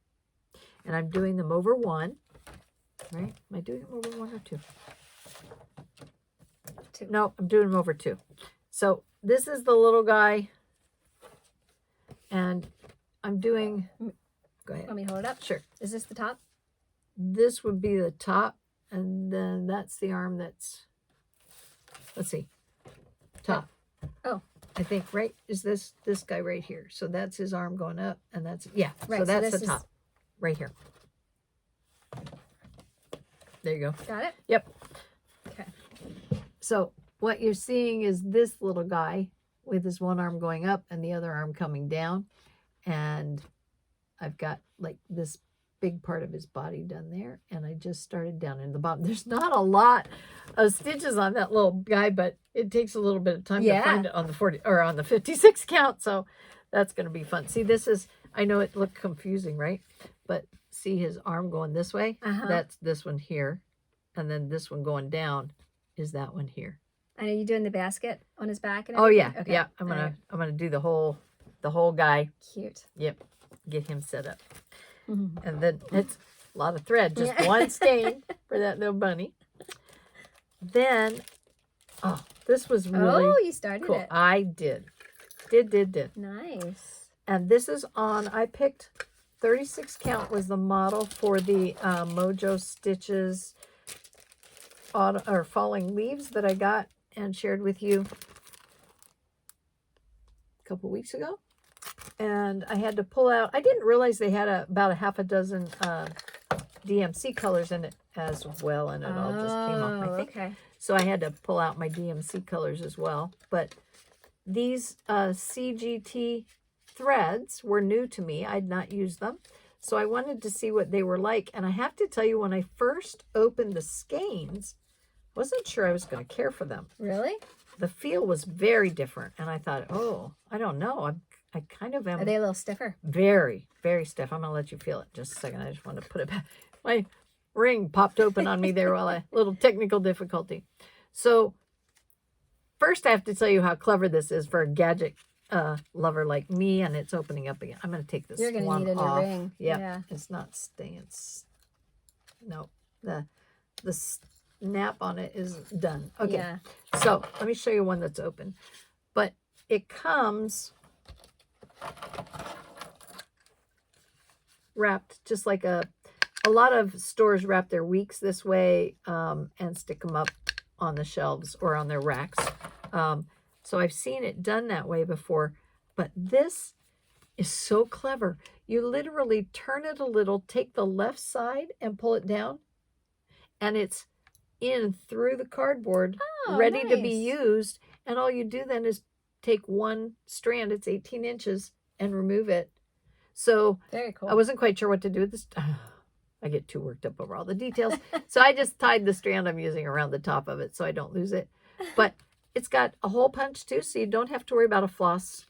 And I'm doing them over one. Right? Am I doing them over one or two? Two. No, I'm doing them over two. So this is the little guy. And I'm doing... Go ahead. Want me to hold it up? Sure. Is this the top? This would be the top. And then that's the arm that's... Let's see. Top. Oh. I think, right? Is this guy right here. So that's his arm going up. And that's... Yeah. Right, so that's so the top. Right here. There you go. Got it? Yep. Okay. So what you're seeing is this little guy with his one arm going up and the other arm coming down. And I've got like this big part of his body done there. And I just started down in the bottom. There's not a lot of stitches on that little guy, but it takes a little bit of time to find it on the 40 or on the 56 count. So that's going to be fun. See, this is, I know it looked confusing, right? But see his arm going this way? That's this one here. And then this one going down is that one here. And are you doing the basket on his back and everything? Oh yeah. Okay. Yeah. I'm gonna do the whole guy. Cute. Yep. Get him set up. And then it's a lot of thread, just one skein for that little bunny. Then this was really you started cool. it. I did. Did. Nice. And this is on, I picked 36 count was the model for the Mojo Stitches Falling Leaves that I got and shared with you a couple weeks ago. And I had to pull out, I didn't realize they had about a half a dozen DMC colors in it as well. And it all just came off my thing. Okay. So I had to pull out my DMC colors as well. But these CGT threads were new to me. I'd not used them. So I wanted to see what they were like. And I have to tell you, when I first opened the skeins, wasn't sure I was going to care for them. Really? The feel was very different. And I thought, oh, I don't know. I kind of am. Are they a little stiffer? Very, very stiff. I'm going to let you feel it just a second. I just want to put it back. My ring popped open on me there while a little technical difficulty. So first I have to tell you how clever this is for a gadget lover like me, and it's opening up again. I'm going to take this one off. You're going to need a new ring. Yeah. It's not staying. No. The snap on it is done. Okay. Yeah. So let me show you one that's open. But it comes wrapped just like a lot of stores wrap their weeks this way and stick them up on the shelves or on their racks. So I've seen it done that way before, but this is so clever. You literally turn it a little, take the left side and pull it down, and it's in through the cardboard, ready to be used. And all you do then is take one strand, it's 18 inches, and remove it. So very cool. I wasn't quite sure what to do with this. I get too worked up over all the details. So I just tied the strand I'm using around the top of it so I don't lose it. But it's got a hole punch too, so you don't have to worry about a floss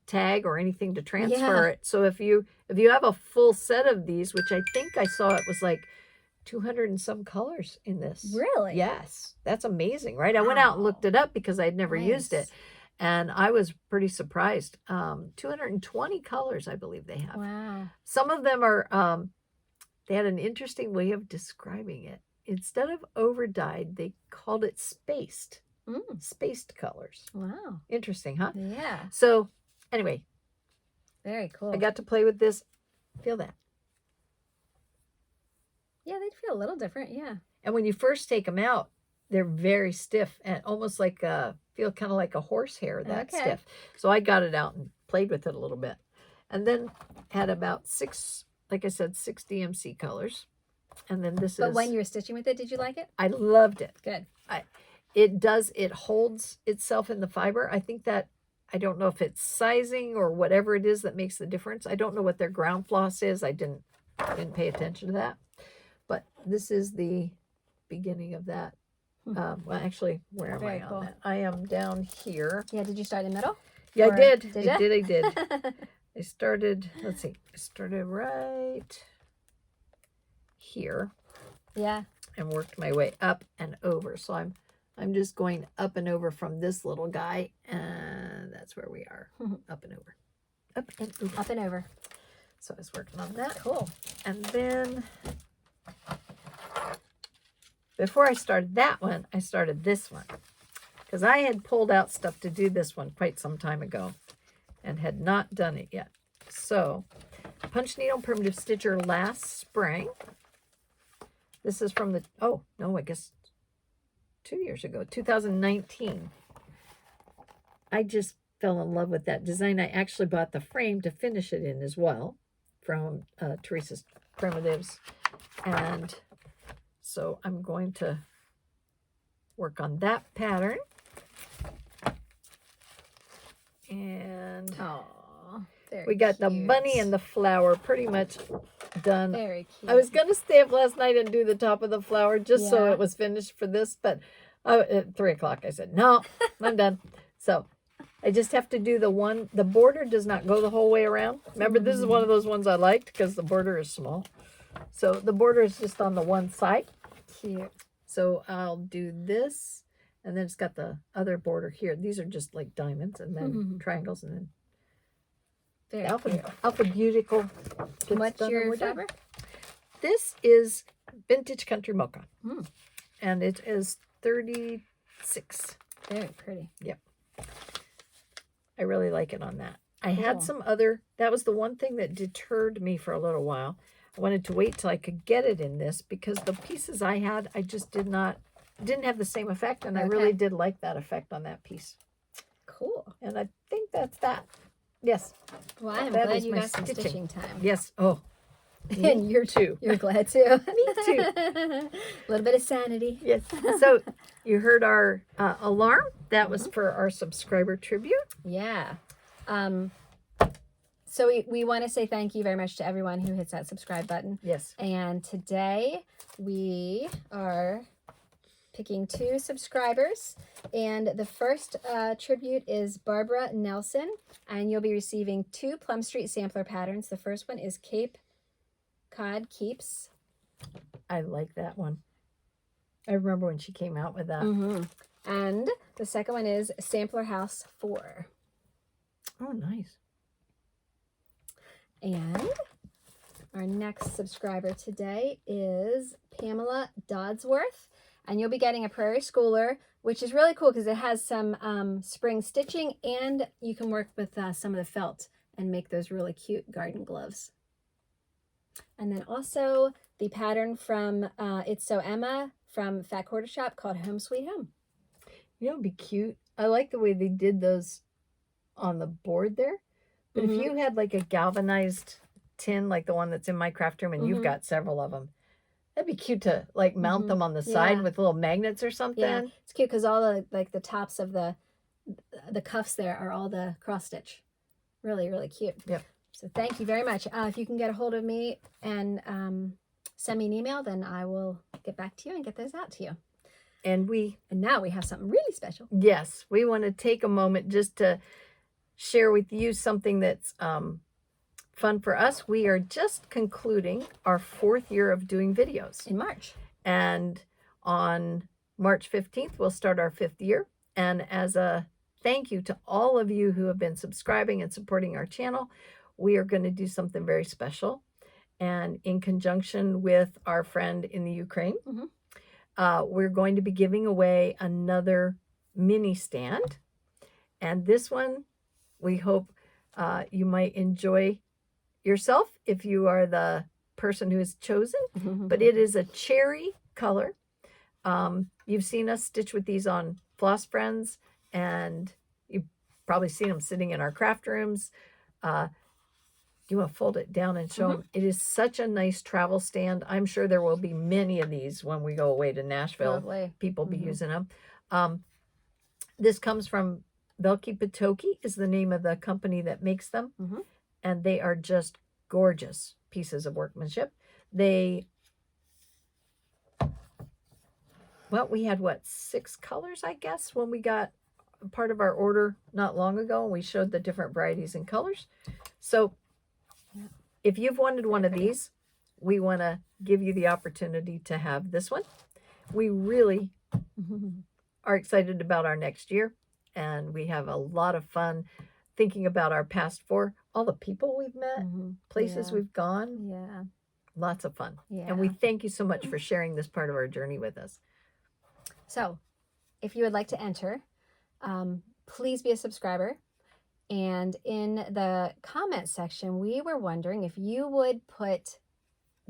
tag or anything to transfer it. So if you have a full set of these, which I think I saw it was like 200 and some colors in this. Really? Yes. That's amazing, right? I went out and looked it up because I'd never used it. And I was pretty surprised. 220 colors, I believe they have. Wow. Some of them are, they had an interesting way of describing it. Instead of over-dyed, they called it spaced. Spaced colors. Wow. Interesting, huh? Yeah. So, anyway. Very cool. I got to play with this. Feel that. Yeah, they'd feel a little different, yeah. And when you first take them out, they're very stiff and almost like feel kind of like a horsehair, that stiff. So I got it out and played with it a little bit. And then had about 6 DMC colors. And then this is... But when you were stitching with it, did you like it? I loved it. Good. It holds itself in the fiber. I think that, I don't know if it's sizing or whatever it is that makes the difference. I don't know what their ground floss is. I didn't pay attention to that. But this is the beginning of that. Well, actually, where am I on that? I am down here. Yeah, did you start in the middle? Yeah, I did. Did you? I did. I started, let's see, I started right here. Yeah. And worked my way up and over. So I'm just going up and over from this little guy, and that's where we are. Up and over. Up and over. Up and over. So I was working on that. Cool. And then before I started that one, I started this one. Because I had pulled out stuff to do this one quite some time ago and had not done it yet. So, punch needle primitive stitcher last spring. This is from the, oh, no, I guess 2 years ago, 2019. I just fell in love with that design. I actually bought the frame to finish it in as well from Teresa's Primitives. And so I'm going to work on that pattern. And we got the bunny and the flower pretty much done. Very cute. I was going to stay up last night and do the top of the flower just so it was finished for this, but at 3 o'clock I said, no, I'm done. So I just have to do the border does not go the whole way around. Remember, this is one of those ones I liked because the border is small. So the border is just on the one side. Cute. So I'll do this, and then it's got the other border here. These are just like diamonds and then triangles and then very alphabetical. What's your fabric? This is Vintage Country Mocha. And it is 36. Very pretty. Yep. I really like it on that. I had some other, that was the one thing that deterred me for a little while. I wanted to wait till I could get it in this because the pieces I had, I just didn't have the same effect, and I really did like that effect on that piece. Cool. And I think that's that. Yes. Well, I'm glad you got some stitching time. Yes. Oh. And you're too. You're glad too. Me too. A little bit of sanity. Yes. So you heard our alarm. That was for our subscriber tribute. Yeah. So we want to say thank you very much to everyone who hits that subscribe button. Yes. And today we are picking 2 subscribers. And the first tribute is Barbara Nelson. And you'll be receiving 2 Plum Street sampler patterns. The first one is Cape Cod Keeps. I like that one. I remember when she came out with that. And the second one is Sampler House 4. Oh, nice. And our next subscriber today is Pamela Dodsworth. And you'll be getting a Prairie Schooler, which is really cool because it has some spring stitching, and you can work with some of the felt and make those really cute garden gloves. And then also the pattern from It's So Emma from Fat Quarter Shop called Home Sweet Home. You know, it'd be cute. I like the way they did those on the board there. But if you had like a galvanized tin, like the one that's in my craft room, and you've got several of them, that'd be cute to like mount them on the side with little magnets or something. Yeah, it's cute because all the like the tops of the cuffs there are all the cross stitch. Really, really cute. Yep. So thank you very much. If you can get a hold of me and send me an email, then I will get back to you and get those out to you. And now we have something really special. Yes, we want to take a moment just to share with you something that's fun for us. We are just concluding our 4th year of doing videos. In March. And on March 15th, we'll start our 5th year. And as a thank you to all of you who have been subscribing and supporting our channel, we are going to do something very special. And in conjunction with our friend in the Ukraine, we're going to be giving away another mini stand. And this one, we hope you might enjoy yourself if you are the person who is chosen. But it is a cherry color. You've seen us stitch with these on Floss Friends, and you've probably seen them sitting in our craft rooms. You want to fold it down and show them. It is such a nice travel stand. I'm sure there will be many of these when we go away to Nashville. Lovely. People be using them. This comes from POTOKY is the name of the company that makes them. And they are just gorgeous pieces of workmanship. We had 6 colors, I guess, when we got part of our order not long ago, and we showed the different varieties and colors. So if you've wanted one of these, we want to give you the opportunity to have this one. We really are excited about our next year, and we have a lot of fun thinking about our past 4, all the people we've met, places we've gone. Yeah. Lots of fun. Yeah. And we thank you so much for sharing this part of our journey with us. So if you would like to enter, please be a subscriber. And in the comment section, we were wondering if you would put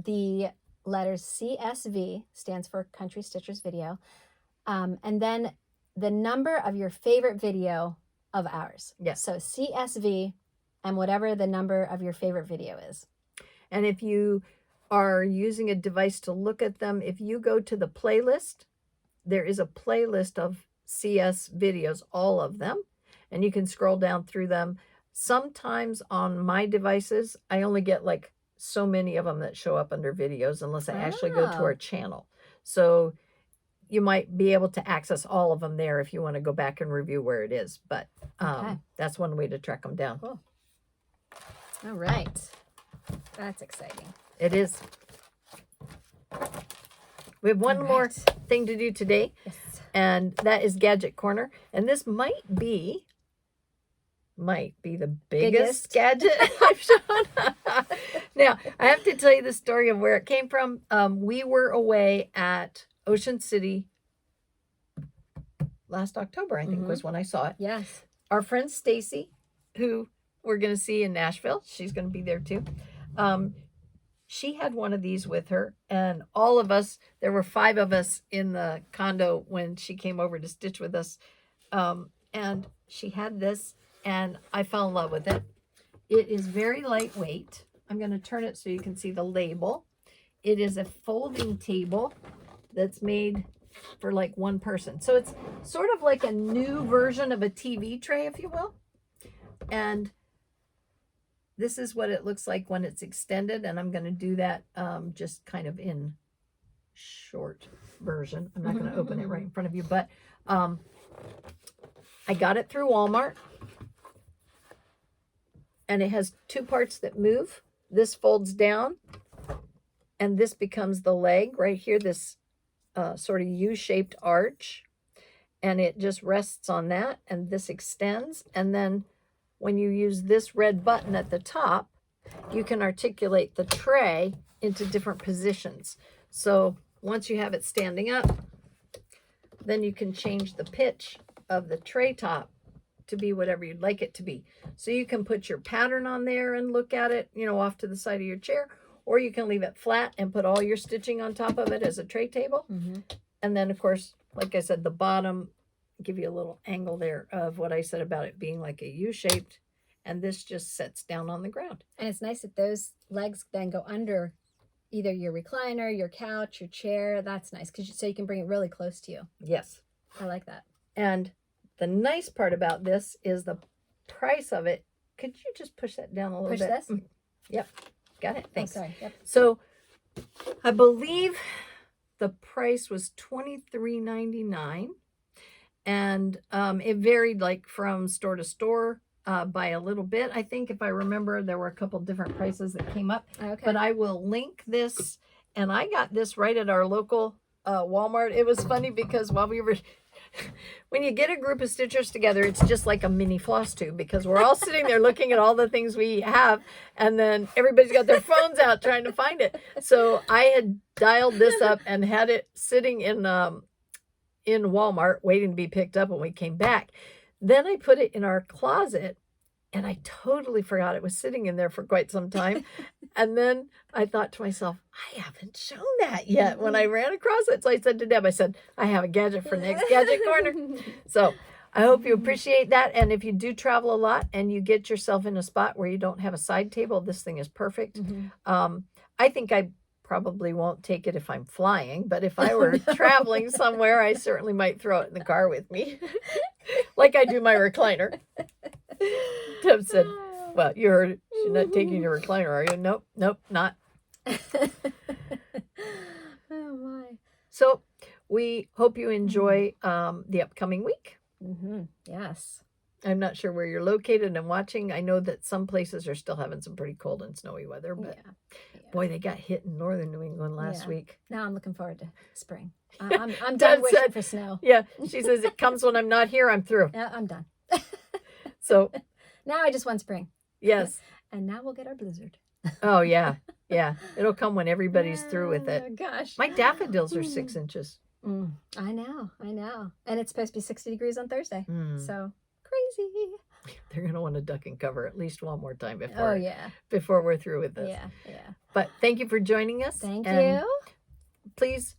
the letters CSV, stands for Country Stitchers Video, and then the number of your favorite video of ours. Yes. So CSV and whatever the number of your favorite video is. And if you are using a device to look at them, if you go to the playlist, there is a playlist of CS videos, all of them, and you can scroll down through them. Sometimes on my devices, I only get like so many of them that show up under videos unless I actually go to our channel. So you might be able to access all of them there if you want to go back and review where it is. But that's one way to track them down. Cool. All right. That's exciting. It is. We have one more thing to do today, and that is Gadget Corner. And this might be the biggest gadget I've shown. Now, I have to tell you the story of where it came from. We were away at Ocean City last October, I think was when I saw it. Yes. Our friend Stasi, who we're going to see in Nashville, she's going to be there too. She had one of these with her, and all of us, there were 5 of us in the condo when she came over to stitch with us. And she had this, and I fell in love with it. It is very lightweight. I'm going to turn it so you can see the label. It is a folding table that's made for like one person. So it's sort of like a new version of a TV tray, if you will. And this is what it looks like when it's extended, and I'm going to do that just kind of in short version. I'm not going to open it right in front of you, but I got it through Walmart, and it has 2 parts that move. This folds down, and this becomes the leg right here, this sort of U-shaped arch, and it just rests on that, and this extends, and then when you use this red button at the top, you can articulate the tray into different positions. So once you have it standing up, then you can change the pitch of the tray top to be whatever you'd like it to be. So you can put your pattern on there and look at it, you know, off to the side of your chair, or you can leave it flat and put all your stitching on top of it as a tray table. And then, of course, like I said, the bottom, give you a little angle there of what I said about it being like a U-shaped, and this just sets down on the ground. And it's nice that those legs then go under either your recliner, your couch, your chair. That's nice, so you can bring it really close to you. Yes. I like that. And the nice part about this is the price of it could you just push that down a little Push bit? this? Yep. Got it. Thanks. Oh, sorry. Yep. So I believe the price was $23.99, and it varied like from store to store by a little bit. I think if I remember, there were a couple different prices that came up. Okay. But I will link this, and I got this right at our local Walmart. It was funny because while we were when you get a group of stitchers together, it's just like a mini floss tube, because we're all sitting there looking at all the things we have, and then everybody's got their phones out trying to find it. So I had dialed this up and had it sitting in Walmart waiting to be picked up when we came back. Then I put it in our closet, and I totally forgot it was sitting in there for quite some time. And then I thought to myself, I haven't shown that yet when I ran across it. So I said to Deb, I said, I have a gadget for next gadget corner. So I hope you appreciate that. And if you do travel a lot and you get yourself in a spot where you don't have a side table, this thing is perfect. I think I probably won't take it if I'm flying, but if I were traveling somewhere, I certainly might throw it in the car with me, like I do my recliner. Deb said, well, you're not taking your recliner, are you? Nope, not. Oh my. So we hope you enjoy the upcoming week. Yes. I'm not sure where you're located and watching. I know that some places are still having some pretty cold and snowy weather, but boy, they got hit in northern New England last week. Now I'm looking forward to spring. I'm done wishing for snow. Yeah, she says it comes when I'm not here. I'm through. Yeah, I'm done. So now I just want spring. Yes. And now we'll get our blizzard. Oh, yeah. Yeah. It'll come when everybody's through with it. Oh, gosh. My daffodils are 6 inches. I know. And it's supposed to be 60 degrees on Thursday. So crazy. They're going to want to duck and cover at least one more time before we're through with this. Yeah. But thank you for joining us. Thank you. Please,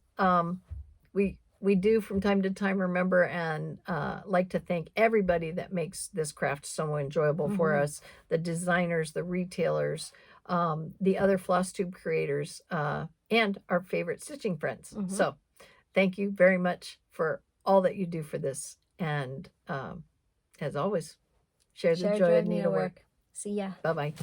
we do from time to time remember and like to thank everybody that makes this craft so enjoyable for us. The designers, the retailers, the other floss tube creators, and our favorite stitching friends. So thank you very much for all that you do for this. And as always, share the joy of needlework. See ya. Bye-bye.